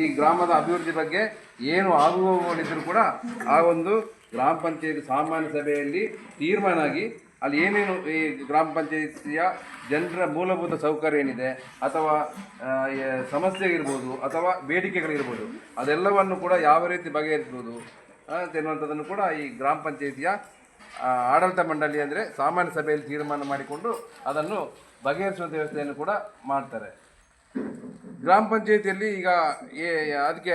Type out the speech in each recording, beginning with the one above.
ಈ ಗ್ರಾಮದ ಅಭಿವೃದ್ಧಿ ಬಗ್ಗೆ ಏನು ಆಗುವವರಿದ್ದರೂ ಕೂಡ ಆ ಒಂದು ಗ್ರಾಮ ಪಂಚಾಯತ್ ಸಾಮಾನ್ಯ ಸಭೆಯಲ್ಲಿ ತೀರ್ಮಾನ ಆಗಿ ಅಲ್ಲಿ ಏನೇನು ಈ ಗ್ರಾಮ ಪಂಚಾಯತಿಯ ಜನರ ಮೂಲಭೂತ ಸೌಕರ್ಯ ಏನಿದೆ ಅಥವಾ ಸಮಸ್ಯೆ ಇರ್ಬೋದು ಅಥವಾ ಬೇಡಿಕೆಗಳಿರ್ಬೋದು ಅದೆಲ್ಲವನ್ನು ಕೂಡ ಯಾವ ರೀತಿ ಬಗೆಹರಿಸ್ಬೋದು ಎನ್ನುವಂಥದ್ದನ್ನು ಕೂಡ ಈ ಗ್ರಾಮ ಪಂಚಾಯತಿಯ ಆಡಳಿತ ಮಂಡಳಿ ಅಂದರೆ ಸಾಮಾನ್ಯ ಸಭೆಯಲ್ಲಿ ತೀರ್ಮಾನ ಮಾಡಿಕೊಂಡು ಅದನ್ನು ಬಗೆಹರಿಸುವಂಥ ವ್ಯವಸ್ಥೆಯನ್ನು ಕೂಡ ಮಾಡ್ತಾರೆ. ಗ್ರಾಮ ಪಂಚಾಯತಿಯಲ್ಲಿ ಈಗ ಅದಕ್ಕೆ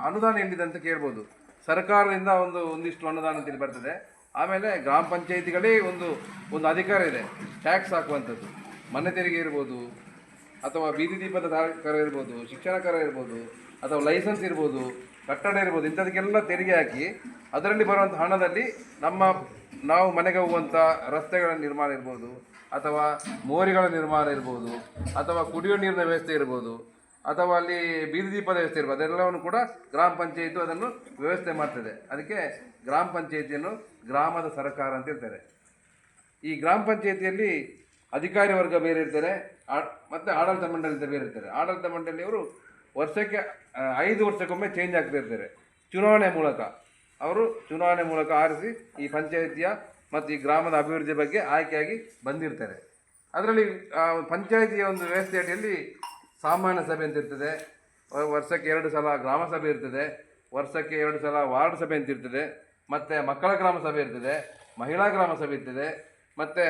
ಅನುದಾನ ಎಲ್ಲಿದೆ ಅಂತ ಕೇಳ್ಬೋದು. ಸರ್ಕಾರದಿಂದ ಒಂದಿಷ್ಟು ಅನುದಾನ ಅಂತೇಳಿ ಬರ್ತದೆ. ಆಮೇಲೆ ಗ್ರಾಮ ಪಂಚಾಯತಿಗಳೇ ಒಂದು ಅಧಿಕಾರ ಇದೆ, ಟ್ಯಾಕ್ಸ್ ಹಾಕುವಂಥದ್ದು. ಮನೆ ತೆರಿಗೆ ಇರ್ಬೋದು, ಅಥವಾ ಬೀದಿ ದೀಪದ ಕರ ಇರ್ಬೋದು, ಶಿಕ್ಷಣ ಕರ ಇರ್ಬೋದು, ಅಥವಾ ಲೈಸೆನ್ಸ್ ಇರ್ಬೋದು, ಕಟ್ಟಡ ಇರ್ಬೋದು, ಇಂಥದಕ್ಕೆಲ್ಲ ತೆರಿಗೆ ಹಾಕಿ ಅದರಲ್ಲಿ ಬರುವಂಥ ಹಣದಲ್ಲಿ ನಾವು ಮನೆಗೆ ಹೋಗುವಂಥ ರಸ್ತೆಗಳ ನಿರ್ಮಾಣ ಇರ್ಬೋದು, ಅಥವಾ ಮೋರಿಗಳ ನಿರ್ಮಾಣ ಇರ್ಬೋದು, ಅಥವಾ ಕುಡಿಯುವ ನೀರಿನ ವ್ಯವಸ್ಥೆ ಇರ್ಬೋದು, ಅಥವಾ ಅಲ್ಲಿ ಬೀದಿ ದೀಪದ ವ್ಯವಸ್ಥೆ ಇರ್ಬೋದು, ಅದೆಲ್ಲವನ್ನು ಕೂಡ ಗ್ರಾಮ ಪಂಚಾಯಿತಿ ಅದನ್ನು ವ್ಯವಸ್ಥೆ ಮಾಡ್ತದೆ. ಅದಕ್ಕೆ ಗ್ರಾಮ ಪಂಚಾಯಿತಿಯನ್ನು ಗ್ರಾಮದ ಸರ್ಕಾರ ಅಂತ ಇರ್ತಾರೆ. ಈ ಗ್ರಾಮ ಪಂಚಾಯಿತಿಯಲ್ಲಿ ಅಧಿಕಾರಿ ವರ್ಗ ಬೇರೆ ಇರ್ತಾರೆ ಮತ್ತು ಆಡಳಿತ ಮಂಡಳಿ ಅಂತ ಬೇರೆ ಇರ್ತಾರೆ. ಆಡಳಿತ ಮಂಡಳಿಯವರು ವರ್ಷಕ್ಕೆ 5 ವರ್ಷಕ್ಕೊಮ್ಮೆ ಚೇಂಜ್ ಆಗ್ತಾ ಇರ್ತಾರೆ. ಚುನಾವಣೆ ಮೂಲಕ ಆರಿಸಿ ಈ ಪಂಚಾಯಿತಿಯ ಮತ್ತು ಈ ಗ್ರಾಮದ ಅಭಿವೃದ್ಧಿ ಬಗ್ಗೆ ಆಯ್ಕೆಯಾಗಿ ಬಂದಿರ್ತಾರೆ. ಅದರಲ್ಲಿ ಪಂಚಾಯಿತಿಯ ಒಂದು ವ್ಯವಸ್ಥೆ ಅಡಿಯಲ್ಲಿ ಸಾಮಾನ್ಯ ಸಭೆ ಅಂತ ಇರ್ತದೆ, ವರ್ಷಕ್ಕೆ 2 ಸಲ ಗ್ರಾಮ ಸಭೆ ಇರ್ತದೆ, ವರ್ಷಕ್ಕೆ 2 ಸಲ ವಾರ್ಡ್ ಸಭೆ ಅಂತ ಇರ್ತದೆ, ಮತ್ತು ಮಕ್ಕಳ ಗ್ರಾಮ ಸಭೆ ಇರ್ತದೆ, ಮಹಿಳಾ ಗ್ರಾಮ ಸಭೆ ಇರ್ತದೆ, ಮತ್ತು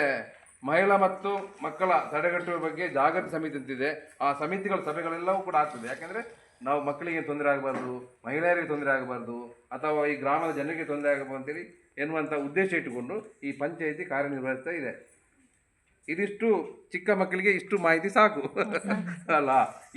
ಮಹಿಳಾ ಮತ್ತು ಮಕ್ಕಳ ತಡೆಗಟ್ಟುವ ಬಗ್ಗೆ ಜಾಗೃತಿ ಸಮಿತಿ ಅಂತಿದೆ. ಆ ಸಮಿತಿಗಳ ಸಭೆಗಳೆಲ್ಲವೂ ಕೂಡ ಆಗ್ತದೆ. ಯಾಕೆಂದರೆ ನಾವು ಮಕ್ಕಳಿಗೆ ತೊಂದರೆ ಆಗಬಾರ್ದು, ಮಹಿಳೆಯರಿಗೆ ತೊಂದರೆ ಆಗಬಾರ್ದು, ಅಥವಾ ಈ ಗ್ರಾಮದ ಜನರಿಗೆ ತೊಂದರೆ ಆಗಬಾರ್ದು ಅಂತೇಳಿ ಎನ್ನುವಂಥ ಉದ್ದೇಶ ಇಟ್ಟುಕೊಂಡು ಈ ಪಂಚಾಯಿತಿ ಕಾರ್ಯನಿರ್ವಹಿಸ್ತಾ ಇದೆ. ಇದಿಷ್ಟು ಚಿಕ್ಕ ಮಕ್ಕಳಿಗೆ ಇಷ್ಟು ಮಾಹಿತಿ ಸಾಕು ಅಲ್ಲ.